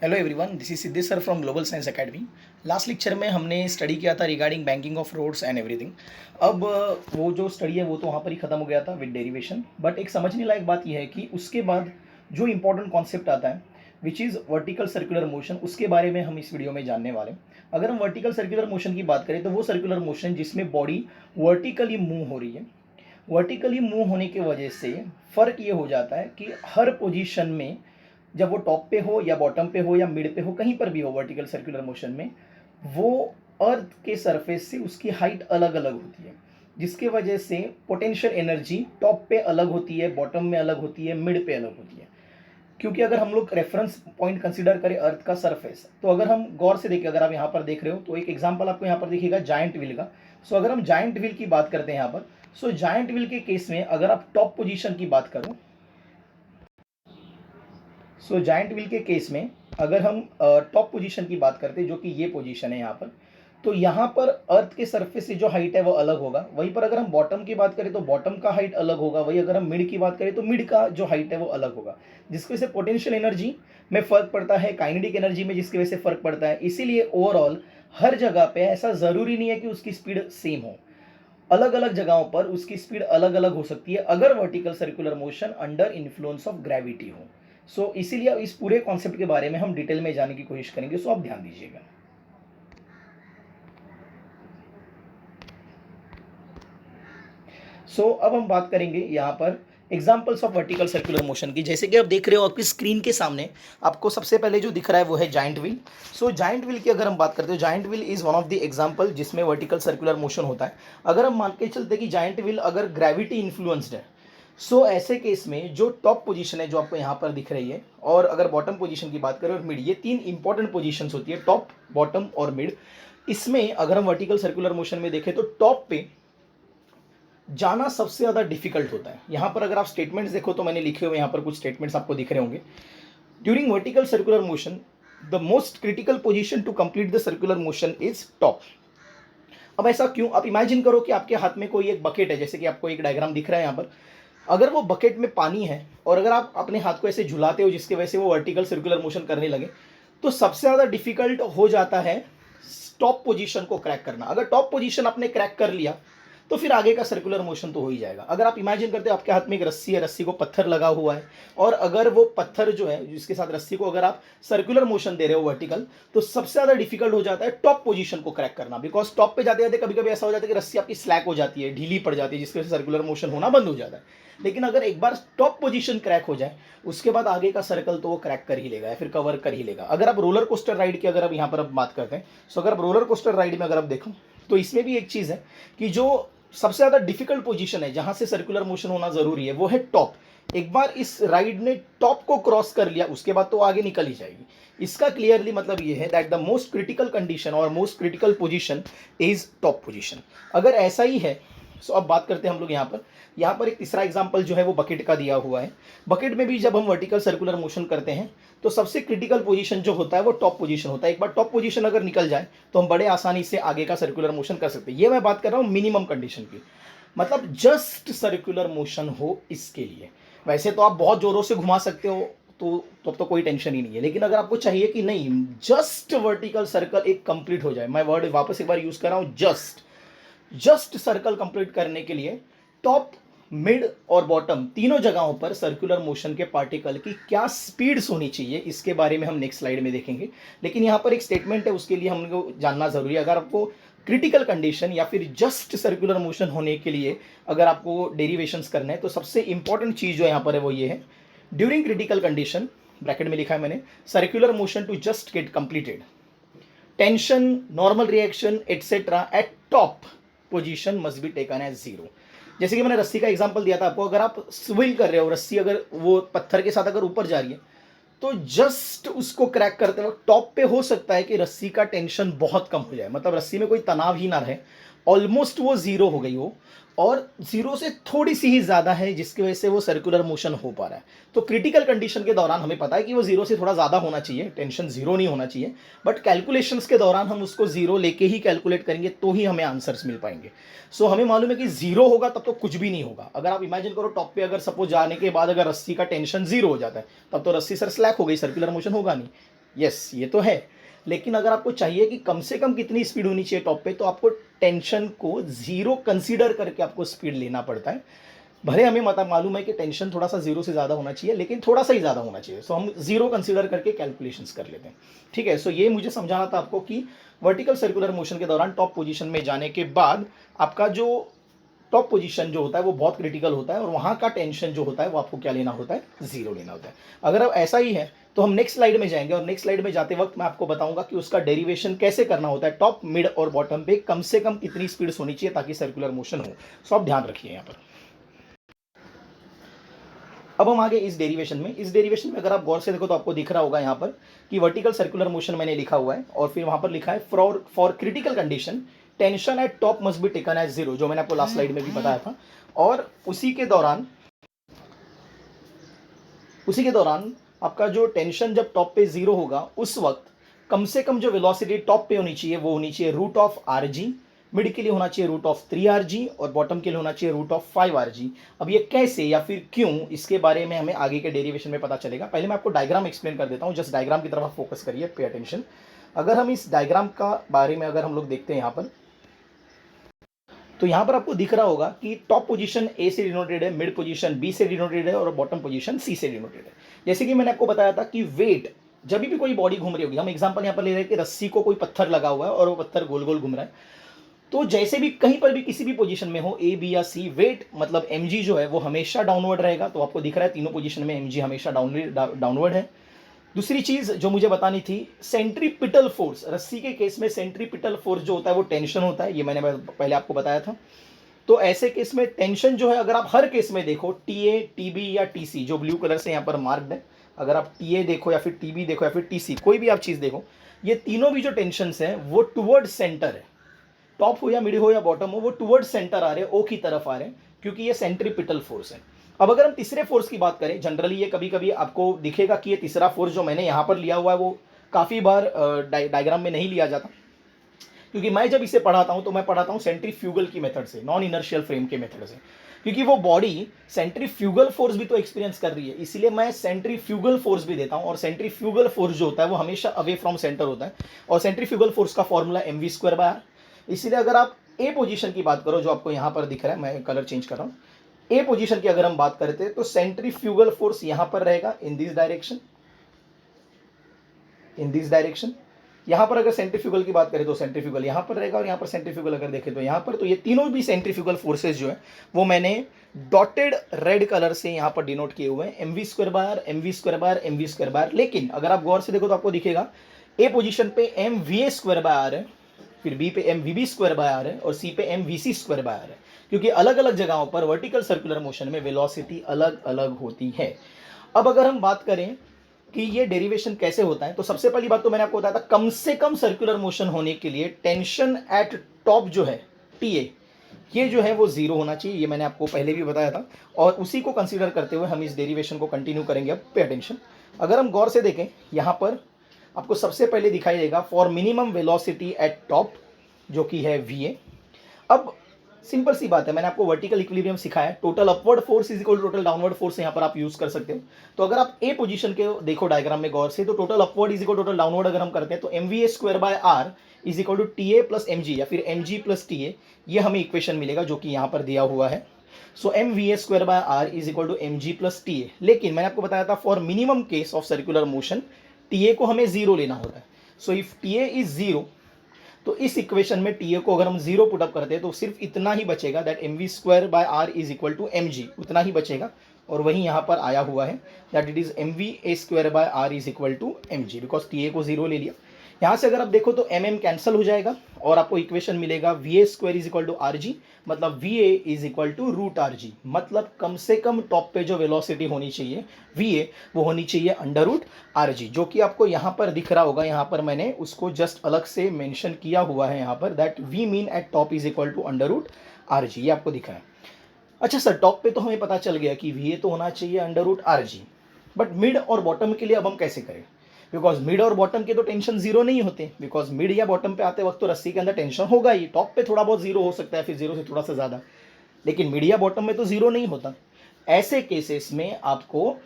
Hello everyone, this is Siddhesh sir from Global Science Academy. Last lecture में हमने study किया था regarding banking of roads and everything. अब वो जो स्टडी है वो तो वहाँ पर ही ख़त्म हो गया था विद डेरिवेशन। बट एक समझने लायक बात यह है कि उसके बाद जो इंपॉर्टेंट कॉन्सेप्ट आता है which is vertical circular motion, उसके बारे में हम इस वीडियो में जानने वाले हैं। अगर हम वर्टिकल सर्कुलर मोशन की बात करें तो वो सर्कुलर मोशन जिसमें बॉडी वर्टिकली मूव हो रही है। वर्टिकली मूव होने की वजह से फ़र्क ये हो जाता है कि हर पोजीशन में, जब वो टॉप पे हो या बॉटम पे हो या मिड पे हो, कहीं पर भी हो वर्टिकल सर्कुलर मोशन में, वो अर्थ के सरफेस से उसकी हाइट अलग अलग होती है, जिसके वजह से पोटेंशियल एनर्जी टॉप पे अलग होती है, बॉटम में अलग होती है, मिड पे अलग होती है। क्योंकि अगर हम लोग रेफरेंस पॉइंट कंसीडर करें अर्थ का सरफेस, तो अगर हम गौर से देखें, अगर आप यहाँ पर देख रहे हो तो एक एग्जांपल आपको यहाँ पर दिखेगा जायंट व्हील का। सो अगर हम जायंट व्हील की बात करते हैं यहाँ पर, सो जायंट व्हील के केस में अगर आप टॉप पोजीशन की बात करो, सो जायंट व्हील के केस में अगर हम टॉप पोजीशन की बात करते हैं, जो कि ये पोजीशन है यहाँ पर, तो यहाँ पर अर्थ के सरफेस से जो हाइट है वो अलग होगा। वहीं पर अगर हम बॉटम की बात करें तो बॉटम का हाइट अलग होगा। वही अगर हम मिड की बात करें तो मिड का जो हाइट है वो अलग होगा, जिसकी वजह से पोटेंशियल एनर्जी में फ़र्क पड़ता है, काइनेटिक एनर्जी में जिसकी वजह से फ़र्क पड़ता है। इसीलिए ओवरऑल हर जगह पे ऐसा ज़रूरी नहीं है कि उसकी स्पीड सेम हो। अलग अलग जगहों पर उसकी स्पीड अलग अलग हो सकती है अगर vertical circular motion under influence of gravity हो। सो इसीलिए इस पूरे कॉन्सेप्ट के बारे में हम डिटेल में जानने की कोशिश करेंगे, सो आप ध्यान दीजिएगा। अब हम बात करेंगे यहाँ पर examples of vertical circular motion की। जैसे कि आप देख रहे हो आपकी स्क्रीन के सामने, आपको सबसे पहले जो दिख रहा है वो है जायंट व्हील। जायंट व्हील की अगर हम बात करते हो, giant wheel is one of the example जिसमें वर्टिकल सर्कुलर मोशन होता है। अगर हम मान के चलते कि जायंट व्हील अगर ग्रेविटी इन्फ्लुएंस्ड है, ऐसे केस में जो टॉप पोजीशन है जो आपको यहाँ पर दिख रही है, और अगर बॉटम पोजीशन की बात करें और मिड, ये तीन इंपॉर्टेंट पोजीशंस होती है, टॉप, बॉटम और मिड। इसमें अगर हम वर्टिकल सर्कुलर मोशन में देखें तो टॉप पे जाना सबसे ज़्यादा डिफिकल्ट होता है। यहाँ पर अगर आप स्टेटमेंट्स देखो तो मैंने लिखे हुए यहाँ पर कुछ स्टेटमेंट्स आपको दिख रहे होंगे। During vertical circular motion the most critical position to complete the circular motion is top. अब ऐसा क्यों? आप इमेजिन करो कि आपके हाथ में कोई एक बकेट है, जैसे कि आपको एक डायग्राम दिख रहा है यहाँ पर। अगर वो बकेट में पानी है और अगर आप अपने हाथ को ऐसे झुलाते हो जिसकी वजह से वो वर्टिकल सर्कुलर मोशन करने लगे, तो सबसे ज़्यादा डिफिकल्ट हो जाता है टॉप पोजीशन को क्रैक करना। अगर टॉप पोजीशन आपने क्रैक कर लिया तो फिर आगे का सर्कुलर मोशन तो हो ही जाएगा। अगर आप इमेजिन करते हो आपके हाथ में एक रस्सी है, रस्सी को पत्थर लगा हुआ है, और अगर वो पत्थर जो है जिसके साथ रस्सी को अगर आप सर्कुलर मोशन दे रहे हो वर्टिकल, तो सबसे ज़्यादा डिफिकल्ट हो जाता है टॉप पोजीशन को क्रैक करना। बिकॉज टॉप पे जाते जाते कभी कभी ऐसा हो जाता है कि रस्सी आपकी स्लैक हो जाती है, ढीली पड़ जाती है, जिसकी वजह से सर्कुलर मोशन होना बंद हो जाता है। लेकिन अगर एक बार टॉप पोजीशन क्रैक हो जाए, उसके बाद आगे का सर्कल तो वो क्रैक कर ही लेगा या फिर कवर कर ही लेगा। अगर आप रोलर कोस्टर राइड की अगर आप यहाँ पर अब बात करते हैं, अगर आप रोलर कोस्टर राइड में अगर आप देखो तो इसमें भी एक चीज़ है कि जो सबसे ज़्यादा डिफिकल्ट पोजीशन है जहाँ से सर्कुलर मोशन होना ज़रूरी है वो है टॉप। एक बार इस राइड ने टॉप को क्रॉस कर लिया, उसके बाद तो आगे निकल ही जाएगी। इसका क्लियरली मतलब ये है that the most critical condition और most critical position is top position. अगर ऐसा ही है, अब बात करते हैं हम लोग यहाँ पर एक तीसरा एग्जाम्पल जो है वो बकेट का दिया हुआ है। बकेट में भी जब हम वर्टिकल सर्कुलर मोशन करते हैं तो सबसे क्रिटिकल पोजीशन जो होता है वो टॉप पोजीशन होता है। एक बार टॉप पोजीशन अगर निकल जाए तो हम बड़े आसानी से आगे का सर्कुलर मोशन कर सकते हैं। ये मैं बात कर रहा हूँ मिनिमम कंडीशन की, मतलब जस्ट सर्कुलर मोशन हो इसके लिए। वैसे तो आप बहुत जोरों से घुमा सकते हो तो तब तो कोई टेंशन ही नहीं है, लेकिन अगर आपको चाहिए कि नहीं जस्ट वर्टिकल सर्कल एक कंप्लीट हो जाए, मैं वर्ड वापस एक बार यूज कर रहा हूँ, जस्ट सर्कल कंप्लीट करने के लिए टॉप, मिड और बॉटम तीनों जगहों पर सर्कुलर मोशन के पार्टिकल की क्या स्पीड्स होनी चाहिए, इसके बारे में हम नेक्स्ट स्लाइड में देखेंगे। लेकिन यहाँ पर एक स्टेटमेंट है, उसके लिए हमको जानना जरूरी है। अगर आपको क्रिटिकल कंडीशन या फिर जस्ट सर्कुलर मोशन होने के लिए अगर आपको डेरिवेशंस करना है, तो सबसे इंपॉर्टेंट चीज़ जो यहाँ पर है वो ये है, ड्यूरिंग क्रिटिकल कंडीशन, ब्रैकेट में लिखा है मैंने, circular motion to just get completed, tension, normal reaction etcetera at top position must be taken as zero. जैसे कि मैंने रस्सी का एग्जांपल दिया था आपको, अगर आप स्विंग कर रहे हो, रस्सी अगर वो पत्थर के साथ अगर ऊपर जा रही है, तो जस्ट उसको क्रैक करते वक्त टॉप पे हो सकता है कि रस्सी का टेंशन बहुत कम हो जाए, मतलब रस्सी में कोई तनाव ही ना रहे, ऑलमोस्ट वो जीरो हो गई हो, और जीरो से थोड़ी सी ही ज़्यादा है, जिसकी वजह से वो सर्कुलर मोशन हो पा रहा है। तो क्रिटिकल कंडीशन के दौरान हमें पता है कि वो जीरो से थोड़ा ज़्यादा होना चाहिए, टेंशन जीरो नहीं होना चाहिए, बट कैलकुलेशंस के दौरान हम उसको जीरो लेके ही कैलकुलेट करेंगे तो ही हमें आंसर्स मिल पाएंगे। हमें मालूम है कि जीरो होगा तब तो कुछ भी नहीं होगा। अगर आप इमेजिन करो टॉप पे अगर सपोज जाने के बाद अगर रस्सी का टेंशन जीरो हो जाता है, तब तो रस्सी सर स्लैक हो गई, सर्कुलर मोशन होगा नहीं। यस ये तो है, लेकिन अगर आपको चाहिए कि कम से कम कितनी स्पीड होनी चाहिए टॉप पे, तो आपको टेंशन को ज़ीरो कंसीडर करके आपको स्पीड लेना पड़ता है। भले हमें मालूम है कि टेंशन थोड़ा सा ज़ीरो से ज़्यादा होना चाहिए, लेकिन थोड़ा सा ही ज़्यादा होना चाहिए, सो हम ज़ीरो कंसीडर करके कैलकुलेशंस कर लेते हैं। ठीक है, सो ये मुझे समझाना था आपको कि वर्टिकल सर्कुलर मोशन के दौरान टॉप पोजीशन में जाने के बाद आपका जो टॉप पोजीशन जो होता है वो बहुत क्रिटिकल होता है, और वहाँ का टेंशन जो होता है वो आपको क्या लेना होता है, ज़ीरो लेना होता है। अगर अब ऐसा ही है तो हम नेक्स्ट स्लाइड में जाएंगे, और नेक्स्ट स्लाइड में जाते वक्त मैं आपको बताऊंगा कि उसका डेरिवेशन कैसे करना होता है, टॉप मिड और बॉटम पे कम से कम कितनी स्पीड होनी चाहिए ताकि सर्कुलर मोशन हो। सो आप ध्यान रखिए यहाँ पर। अब हम आगे इस डेरिवेशन में अगर आप गौर से देखो तो आपको दिख रहा होगा यहाँ पर कि वर्टिकल सर्कुलर मोशन मैंने लिखा हुआ है, और फिर वहाँ पर लिखा है for critical condition tension at top must be taken as zero, जो मैंने आपको लास्ट स्लाइड में भी बताया था। और उसी के दौरान आपका जो टेंशन जब टॉप पे जीरो होगा उस वक्त कम से कम जो वेलोसिटी टॉप पे होनी चाहिए वो होनी चाहिए root of R G, mid के लिए होना चाहिए रूट ऑफ 3rg, और बॉटम के लिए होना चाहिए रूट ऑफ 5rg। अब ये कैसे या फिर क्यों, इसके बारे में हमें आगे के डेरिवेशन में पता चलेगा। पहले मैं आपको डायग्राम एक्सप्लेन कर देता हूँ, जस्ट डायग्राम की तरफ फोकस करिए, पे अटेंशन। अगर हम इस डायग्राम का बारे में अगर हम लोग देखते हैं यहाँ पर, तो यहाँ पर आपको दिख रहा होगा कि टॉप पोजीशन ए से डिनोटेड है, मिड पोजीशन बी से डिनोटेड है, और बॉटम पोजीशन सी से डिनोटेड है। जैसे कि मैंने आपको बताया था कि वेट जब भी कोई बॉडी घूम रही होगी, हम एग्जांपल यहाँ पर ले रहे हैं कि रस्सी को कोई पत्थर लगा हुआ है और वो पत्थर गोल गोल घूम रहा है, तो जैसे भी कहीं पर भी किसी भी पोजीशन में हो ए बी या सी, वेट मतलब mg जो है वो हमेशा डाउनवर्ड रहेगा। तो आपको दिख रहा है तीनों पोजीशन में mg हमेशा डाउनवर्ड है। दूसरी चीज जो मुझे बतानी थी, सेंट्रीपिटल फोर्स, रस्सी के केस में सेंट्रीपिटल फोर्स जो होता है वो टेंशन होता है, ये मैंने पहले आपको बताया था। तो ऐसे केस में टेंशन जो है, अगर आप हर केस में देखो TA TB या TC, जो ब्लू कलर से यहाँ पर मार्क्ड है, अगर आप TA देखो या फिर TB देखो या फिर TC, कोई भी आप चीज़ देखो, ये तीनों भी जो टेंशन है वो टुवर्ड सेंटर है। टॉप हो या मिड हो या बॉटम हो, वो टुवर्ड सेंटर आ रहे हैं, ओ की तरफ आ रहे हैं, क्योंकि ये सेंट्रीपिटल फोर्स है। अब अगर हम तीसरे फोर्स की बात करें, जनरली ये कभी कभी आपको दिखेगा कि ये तीसरा फोर्स जो मैंने यहाँ पर लिया हुआ है वो काफ़ी बार डायग्राम में नहीं लिया जाता, क्योंकि मैं जब इसे पढ़ाता हूँ तो मैं पढ़ाता हूँ सेंट्रीफ्यूगल की मेथड से, नॉन इनर्शियल फ्रेम के मेथड से, क्योंकि वो बॉडी सेंट्रीफ्यूगल फोर्स भी तो एक्सपीरियंस कर रही है, इसलिए मैं सेंट्रीफ्यूगल फोर्स भी देता हूँ। और सेंट्रीफ्यूगल फोर्स जो होता है वो हमेशा अवे फ्रॉम सेंटर होता है, और सेंट्रीफ्यूगल फोर्स का फॉर्मूला mv²/r। इसलिए अगर आप ए पोजीशन की बात करो, जो आपको यहाँ पर दिख रहा है, मैं कलर चेंज कर रहा हूँ, ए पोजीशन की अगर हम बात करते हैं तो सेंट्रीफ्यूगल फोर्स यहाँ पर रहेगा इन दिस डायरेक्शन। यहाँ पर अगर सेंट्रीफ्यूगल की बात करें तो सेंट्रीफ्यूगल यहाँ पर रहेगा, और यहाँ पर सेंट्रीफ्यूगल अगर देखें तो यहाँ पर। तो ये तीनों भी सेंट्रीफ्यूगल फोर्सेज जो है वो मैंने डॉटेड रेड कलर से यहाँ पर डिनोट किए हुए हैं, mv²/r mv²/r mv²/r। लेकिन अगर आप गौर से देखो तो आपको दिखेगा ए पोजीशन पे mva²/r है, फिर बी पे mvb²/r है, और सी पे mvc²/r है, क्योंकि अलग अलग जगहों पर वर्टिकल सर्कुलर मोशन में वेलोसिटी अलग अलग होती है। अब अगर हम बात करें कि ये डेरिवेशन कैसे होता है, तो सबसे पहली बात तो मैंने आपको बताया था, कम से कम सर्कुलर मोशन होने के लिए टेंशन एट टॉप जो है TA, ये जो है वो जीरो होना चाहिए, ये मैंने आपको पहले भी बताया था, और उसी को कंसीडर करते हुए हम इस डेरिवेशन को कंटिन्यू करेंगे। अब पे अटेंशन, अगर हम गौर से देखें यहाँ पर आपको सबसे पहले दिखाई देगा for minimum velocity at top, जो कि है VA। अब सिंपल सी बात है, मैंने आपको वर्टिकल इक्विलिब्रियम सिखाया है, total upward force is equal to total downward force यहाँ पर आप यूज कर सकते हो। तो अगर आप ए पोजीशन के देखो डायग्राम में गौर से, तो total upward is equal total downward अगर हम करते हैं तो mva²/r is equal to TA plus mg या फिर mg प्लस TA, ये हमें इक्वेशन मिलेगा जो कि यहाँ पर दिया हुआ है। So mva²/r is equal to mg plus TA। लेकिन मैंने आपको बताया था for minimum case of circular motion TA को हमें जीरो लेना होता है। So if TA is zero, तो इस इक्वेशन में TA को अगर हम जीरो पुटअप करते हैं तो सिर्फ इतना ही बचेगा, that mv²/r is equal to mg, उतना ही बचेगा, और वही यहाँ पर आया हुआ है that it is mva²/r is equal to mg, because TA को जीरो ले लिया। यहाँ से अगर आप देखो तो कैंसिल हो जाएगा, और आपको इक्वेशन मिलेगा va² is equal to rg, मतलब va is equal to √rg, मतलब कम से कम टॉप पे जो वेलोसिटी होनी चाहिए va, वो होनी चाहिए √rg, जो कि आपको यहाँ पर दिख रहा होगा। यहाँ पर मैंने उसको जस्ट अलग से मेंशन किया हुआ है यहाँ पर, that v mean at top is equal to √rg, ये आपको दिखा है। अच्छा सर, टॉप पे तो हमें पता चल गया कि va तो होना चाहिए √rg, बट मिड और बॉटम के लिए अब हम कैसे करें, बिकॉज मिड और बॉटम के तो टेंशन जीरो नहीं होते, बिकॉज मिड या बॉटम पे आते वक्त तो रस्सी के अंदर टेंशन होगा ही, टॉप पे थोड़ा बहुत जीरो हो सकता है, फिर जीरो से थोड़ा सा ज़्यादा, लेकिन मिड या बॉटम में तो जीरो नहीं होता। ऐसे केसेस में आपको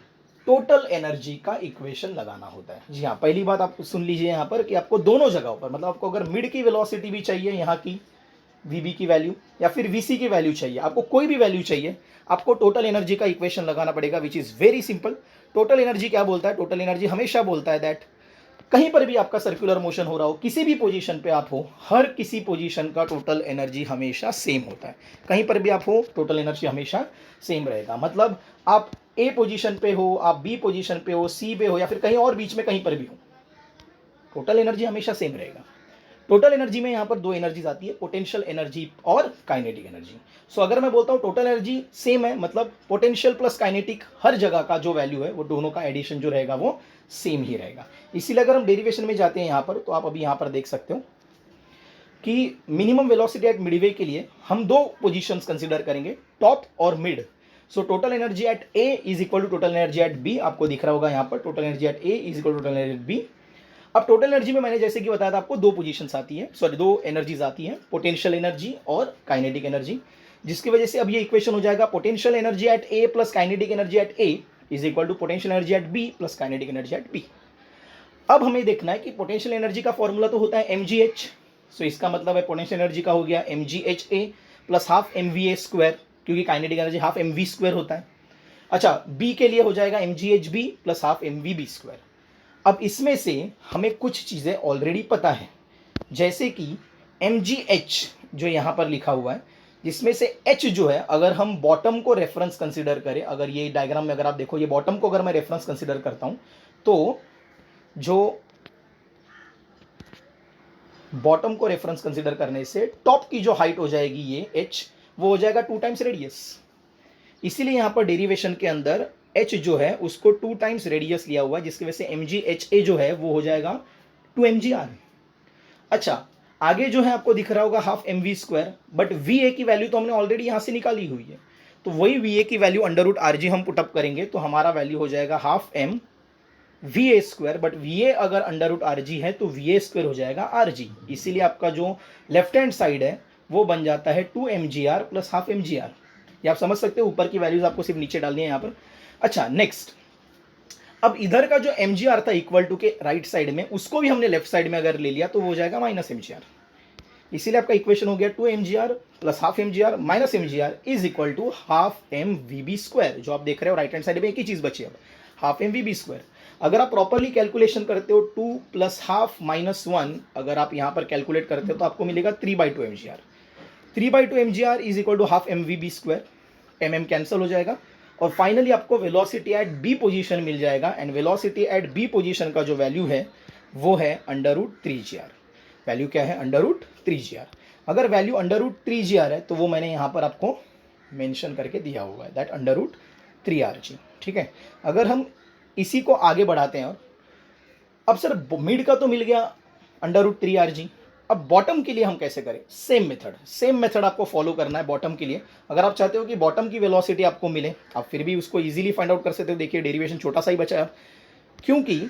टोटल एनर्जी का इक्वेशन लगाना होता है। जी हाँ, पहली बात आप सुन लीजिए यहाँ पर कि आपको दोनों जगहों पर, मतलब आपको अगर मिड की वेलोसिटी भी चाहिए यहाँ की वीबी की वैल्यू या फिर वीसी की वैल्यू चाहिए, आपको कोई भी वैल्यू चाहिए, आपको टोटल एनर्जी का इक्वेशन लगाना पड़ेगा, which is very simple. Total energy क्या बोलता है? टोटल एनर्जी हमेशा बोलता है दैट कहीं पर भी आपका सर्कुलर मोशन हो रहा हो, किसी भी पोजीशन पे आप हो, हर किसी पोजीशन का टोटल एनर्जी हमेशा सेम होता है। कहीं पर भी आप हो, टोटल एनर्जी हमेशा सेम रहेगा। मतलब आप ए पोजीशन पे हो, आप बी पोजीशन पे हो, सी पे हो, या फिर कहीं और बीच में कहीं पर भी हो, टोटल एनर्जी हमेशा सेम रहेगा। टोटल एनर्जी में यहाँ पर दो एनर्जीज आती है, पोटेंशियल एनर्जी और काइनेटिक एनर्जी। सो अगर मैं बोलता हूँ टोटल एनर्जी सेम है, मतलब पोटेंशियल प्लस काइनेटिक हर जगह का जो वैल्यू है वो दोनों का एडिशन जो रहेगा वो सेम ही रहेगा। इसीलिए अगर हम डेरिवेशन में जाते हैं यहाँ पर, तो आप अभी यहाँ पर देख सकते हो कि मिनिमम वेलोसिटी एट मिडवे के लिए हम दो पोजीशंस कंसीडर करेंगे, टॉप और mid. So total energy at A is equal to total energy at B. आपको दिख रहा होगा यहाँ पर total energy at A is equal to total energy at B. अब टोटल एनर्जी में मैंने जैसे कि बताया था आपको दो पोजीशंस आती है, सॉरी दो एनर्जीज आती हैं, पोटेंशियल एनर्जी और काइनेटिक एनर्जी, जिसकी वजह से अब ये इक्वेशन हो जाएगा potential energy at A plus kinetic energy at A is equal to potential energy at B plus kinetic energy at B. अब हमें देखना है कि पोटेंशियल एनर्जी का फॉर्मूला तो होता है mgh, सो इसका मतलब है पोटेंशियल एनर्जी का हो गया mgha plus half mva square, क्योंकि kinetic energy half mv square होता है। अच्छा, बी के लिए हो जाएगा mghb plus half mvb square. अब इसमें से हमें कुछ चीज़ें ऑलरेडी पता है, जैसे कि mgh जो यहाँ पर लिखा हुआ है, जिसमें से h जो है, अगर हम बॉटम को रेफरेंस कंसिडर करें, अगर ये डायग्राम में अगर आप देखो, ये बॉटम को अगर मैं रेफरेंस कंसिडर करता हूँ, तो जो बॉटम को रेफरेंस कंसीडर करने से टॉप की जो हाइट हो जाएगी ये h, वो हो जाएगा 2 टाइम्स रेडियस। इसीलिए यहां पर डेरिवेशन के अंदर h जो है उसको 2 टाइम्स रेडियस लिया हुआ है, जिसकी वजह से mgha जो है वो हो जाएगा 2mgr। अच्छा, आगे जो है आपको दिख रहा होगा half mv square, but va की वैल्यू तो हमने ऑलरेडी यहां से निकाली हुई है, तो वही va की वैल्यू अंडर रूट rg हम पुटअप करेंगे, तो हमारा वैल्यू हो जाएगा half m V A square, but V A अगर अंडर रूट आर जी है तो वी ए स्क्वायर हो जाएगा आर जी। इसीलिए आपका जो लेफ्ट हैंड साइड है वो बन जाता है 2mgr प्लस हाफ mgr। ये आप समझ सकते हो, ऊपर की वैल्यूज आपको सिर्फ नीचे डालनी है यहाँ पर। अच्छा, नेक्स्ट, अब इधर का जो mgr था इक्वल टू के राइट साइड में, उसको भी हमने लेफ्ट साइड में अगर ले लिया तो वो हो जाएगा माइनस mgr। इसीलिए आपका इक्वेशन हो गया 2mgr plus half mgr minus mgr is equal to half mvb square. जो आप देख रहे हो राइट हैंड साइड में एक ही चीज बची है, हाफ mvb स्क्वायर। अगर आप प्रॉपरली कैलकुलेशन करते हो 2 प्लस हाफ माइनस 1, अगर आप यहाँ पर कैलकुलेट करते हो तो आपको मिलेगा 3/2 mgr। 3/2 mgr is equal to half mvb square, mm cancel हो जाएगा, और फाइनली आपको वेलोसिटी एट बी पोजीशन मिल जाएगा। And velocity at B position का जो वैल्यू है वो है अंडर रूट 3gr। वैल्यू क्या है? Under root 3gr। अगर वैल्यू अंडर रूट 3gr है तो वो मैंने यहाँ पर आपको मेंशन करके दिया हुआ है, दैट अंडर रूट 3rg। ठीक है, अगर हम इसी को आगे बढ़ाते हैं, और अब सर मिड का तो मिल गया अंडर रूट 3rg, अब बॉटम के लिए हम कैसे करें? सेम मेथड आपको फॉलो करना है बॉटम के लिए। अगर आप चाहते हो कि बॉटम की वेलोसिटी आपको मिले, आप फिर भी उसको इजीली फाइंड आउट कर सकते हो। देखिए डेरिवेशन छोटा सा ही बचा है, क्योंकि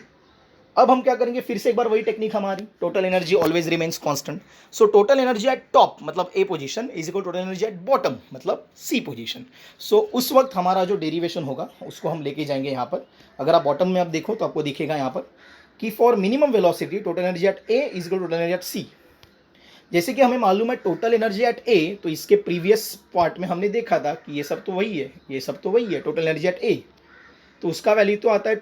अब हम क्या करेंगे, फिर से एक बार वही टेक्निक हमारी, total energy always remains constant. So total energy at top मतलब A position is equal total energy at bottom मतलब सी पोजीशन। सो उस वक्त हमारा जो डेरिवेशन होगा उसको हम लेके जाएंगे यहाँ पर। अगर आप बॉटम में आप देखो तो आपको दिखेगा यहाँ पर कि for minimum velocity total energy at A is equal total energy at C. जैसे कि हमें मालूम है टोटल एनर्जी एट ए, तो इसके प्रीवियस पार्ट में हमने देखा था कि ये सब तो वही है, ये सब तो वही है टोटल एनर्जी एट ए, तो उसका वैल्यू तो आता है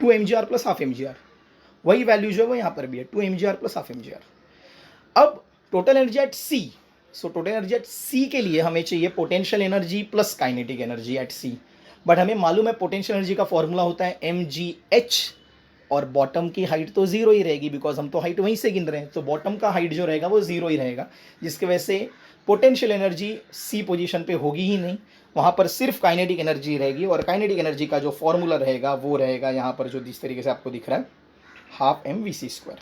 2mgr प्लस हाफ mgr। वही वैल्यू जो है वो यहाँ पर भी है 2mgr प्लस हाफ mgr। अब total energy at C, so total energy at C के लिए हमें चाहिए potential energy plus kinetic energy at C, but हमें मालूम है पोटेंशियल एनर्जी का फॉर्मूला होता है mgh, और बॉटम की हाइट तो जीरो ही रहेगी, बिकॉज हम तो हाइट वहीं से गिन रहे हैं, तो बॉटम का हाइट जो रहेगा वो जीरो ही रहेगा, जिसकी वजह से पोटेंशियल एनर्जी सी पोजीशन पे होगी ही नहीं, वहाँ पर सिर्फ काइनेटिक एनर्जी रहेगी। और काइनेटिक एनर्जी का जो फॉर्मूला रहेगा वो रहेगा यहाँ पर जो जिस तरीके से आपको दिख रहा है हाफ mvc स्क्वायर।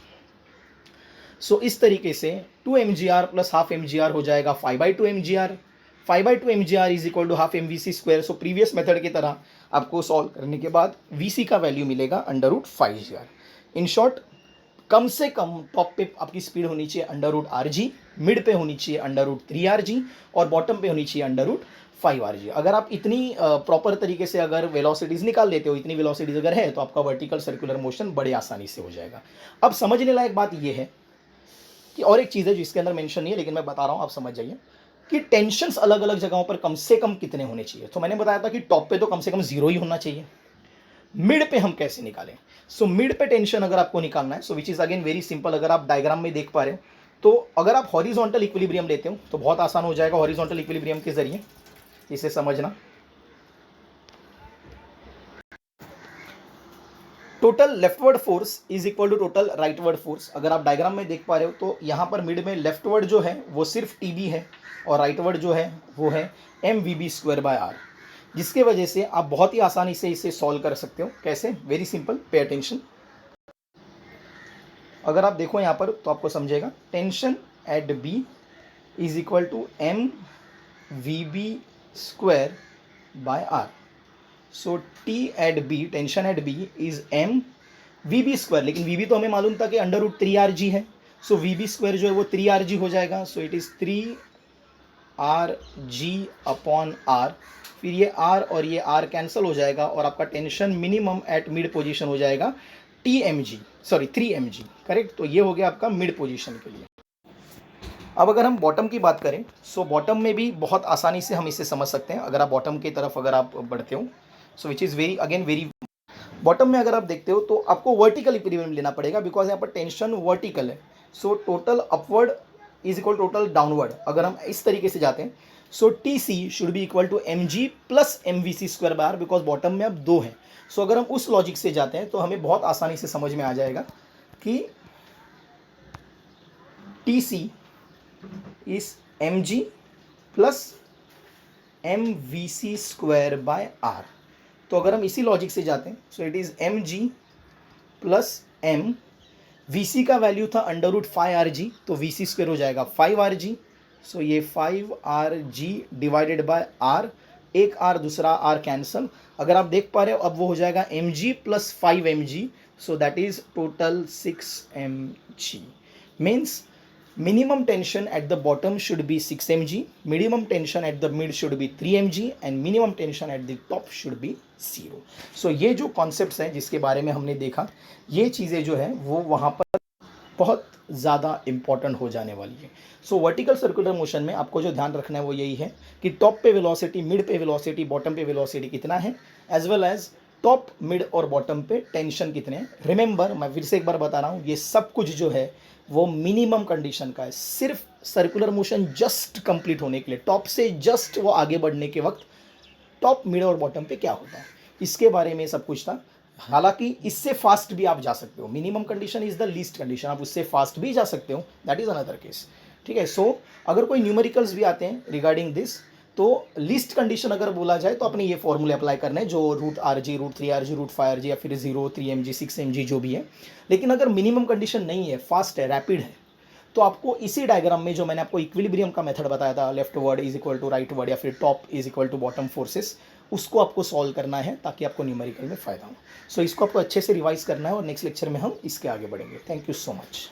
सो इस तरीके से 2mgr प्लस हाफ mgr हो जाएगा 5/2 mgr। 5/2 mgr is equal to half mvc square. So previous method की तरह आपको सॉल्व करने के बाद vc का वैल्यू मिलेगा under root 5gr। In short, कम से कम टॉप पे आपकी स्पीड होनी चाहिए अंडर रूट rg, मिड पे होनी चाहिए अंडर रूट 3rg, और बॉटम पे होनी चाहिए अंडर रूट 5 rg। अगर आप इतनी प्रॉपर तरीके से अगर वेलोसिटीज़ निकाल लेते हो, इतनी वेलोसिटीज़ अगर है, तो आपका वर्टिकल सर्कुलर मोशन बड़े आसानी से हो जाएगा। अब समझने लायक बात ये है कि और एक चीज़ है जो इसके अंदर मेंशन नहीं है, लेकिन मैं बता रहा हूँ, आप समझ जाइए कि टेंशन्स अलग अलग जगहों पर कम से कम कितने होने चाहिए। तो मैंने बताया था कि टॉप पे तो कम से कम 0 ही होना चाहिए। मिड पे हम कैसे निकालें? सो मिड पे टेंशन अगर आपको निकालना है, so which is again very simple. अगर आप डायग्राम में देख पा रहे हो, तो अगर आप हॉरिजॉन्टल इक्विलिब्रियम लेते हो तो बहुत आसान हो जाएगा हॉरिजॉन्टल इक्विलिब्रियम के जरिए इसे समझना। Total leftward force is equal to total rightward force. अगर आप डायग्राम में देख पा रहे हो तो यहाँ पर मिड में लेफ्टवर्ड जो है वो सिर्फ टीबी है और राइटवर्ड जो है वो है mvb²/r, जिसके वजह से आप बहुत ही आसानी से इसे सॉल्व कर सकते हो। कैसे? Very simple, pay attention. अगर आप देखो यहाँ पर तो आपको समझेगा tension at B is equal to mvb²/r। So T at B, tension at B is mvb², लेकिन vb तो हमें मालूम था कि √3rg है। सो vb² जो है वो 3rg हो जाएगा। सो इट इज़ 3rg/r। फिर ये r और ये r कैंसिल हो जाएगा और आपका tension minimum at mid position हो जाएगा tmg, सॉरी 3mg, करेक्ट। तो ये हो गया आपका मिड पोजीशन के लिए। अब अगर हम बॉटम की बात करें, सो बॉटम में भी बहुत आसानी से हम इसे समझ सकते हैं। अगर आप बॉटम की तरफ अगर आप बढ़ते हो, so which is very again very, bottom में अगर आप देखते हो तो आपको वर्टिकल इक्विलिब्रियम लेना पड़ेगा, बिकॉज यहाँ पर टेंशन वर्टिकल है। So total upward is equal total downward. अगर हम इस तरीके से जाते हैं, so T C should be equal to mg plus mvc²/r, because bottom में अब 2 हैं। सो अगर हम उस लॉजिक से जाते हैं तो हमें बहुत आसानी से समझ में आ जाएगा कि T C is mg plus mvc²/r। तो अगर हम इसी लॉजिक से जाते हैं, so it is mg plus m, vc का वैल्यू था √5rg, तो vc² हो जाएगा 5rg। सो ये 5rg डिवाइडेड बाय r, एक r दूसरा r कैंसल। अगर आप देख पा रहे हो अब वो हो जाएगा mg plus 5mg, so that is total 6mg। Means minimum tension at the bottom should be 6 mg, minimum tension at the mid should be 3 mg and minimum tension at the top should be 0। so ये जो concepts हैं जिसके बारे में हमने देखा, ये चीज़ें जो है वो वहाँ पर बहुत ज़्यादा इंपॉर्टेंट हो जाने वाली है। सो वर्टिकल सर्कुलर मोशन में आपको जो ध्यान रखना है वो यही है कि टॉप पे वेलोसिटी, मिड पे वेलोसिटी, बॉटम पे वेलोसिटी कितना है, as well as top, mid और बॉटम पे टेंशन कितने हैं। रिमेंबर, मैं फिर से एक बार बता रहा हूँ, ये सब कुछ जो है वो मिनिमम कंडीशन का है। सिर्फ सर्कुलर मोशन जस्ट कंप्लीट होने के लिए, टॉप से जस्ट वो आगे बढ़ने के वक्त टॉप, मिड और बॉटम पे क्या होता है, इसके बारे में सब कुछ था। हालांकि इससे फास्ट भी आप जा सकते हो, minimum condition is the least condition, आप उससे फास्ट भी जा सकते हो, दैट इज अनदर केस। ठीक है। सो अगर कोई न्यूमेरिकल्स भी आते हैं रिगार्डिंग दिस, तो लीस्ट कंडीशन अगर बोला जाए तो अपने ये फॉर्मूले अप्लाई करने हैं, जो √rg, √3rg, √5rg या फिर 0, 3mg, 6mg जो भी है। लेकिन अगर मिनिमम कंडीशन नहीं है, फास्ट है, रैपिड है, तो आपको इसी डायग्राम में जो मैंने आपको इक्विलिब्रियम का मेथड बताया था, left word is equal to right word या फिर top is equal to bottom forces, उसको आपको सॉल्व करना है ताकि आपको न्यूमेरिकल में फ़ायदा हो। सो इसको आपको अच्छे से रिवाइज करना है और नेक्स्ट लेक्चर में हम इसके आगे बढ़ेंगे। Thank you so much.